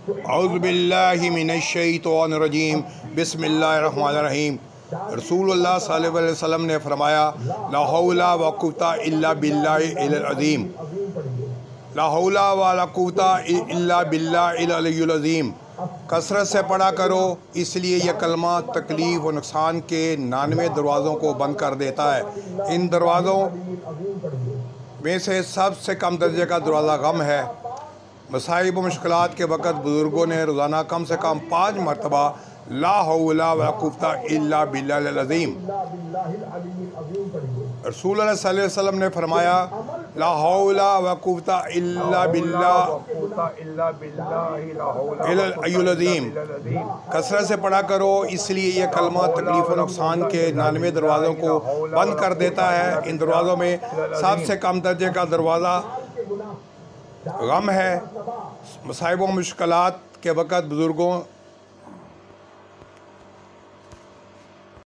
औज़ुबिल्लाहि मिनश्शैतानिर्रजीम बिस्मिल्लाहिर्रहमानिर्रहीम। रसूलुल्लाह सल्लल्लाहु अलैहि वसल्लम ने फरमाया, ला हौला व कुव्वता इल्ला बिल्लाहिल अज़ीम, ला हौला व ला कुव्वता इल्ला बिल्लाहिल अलिय्युल अज़ीम। कसरत से पढ़ा करो, इसलिए यह कलमा तकलीफ़ और नुकसान के 99 दरवाज़ों को बंद कर देता है। इन दरवाज़ों में से सबसे कम दर्जे का दरवाज़ा गम है। मसाइब व मुश्किलात के वक़्त बुज़ुर्गों ने रोज़ाना कम से कम 5 मरतबा ला हौला व कुव्वता इल्ला बिल्लाहिल अज़ीम। रसूलुल्लाह सल्लल्लाहु अलैहि वसल्लम ने फरमाया, ला हौला व कुव्वता इल्ला बिल्लाहिल अलिय्युल अज़ीम। कसरत से पढ़ा करो, इसलिए यह कलमा तकलीफ़ और नुकसान के 99 दरवाज़ों को बंद कर देता है। इन दरवाज़ों में सबसे कम दर्जे का दरवाज़ा गम है। मसाइब व मुश्किलात के वक़्त बुज़ुर्गों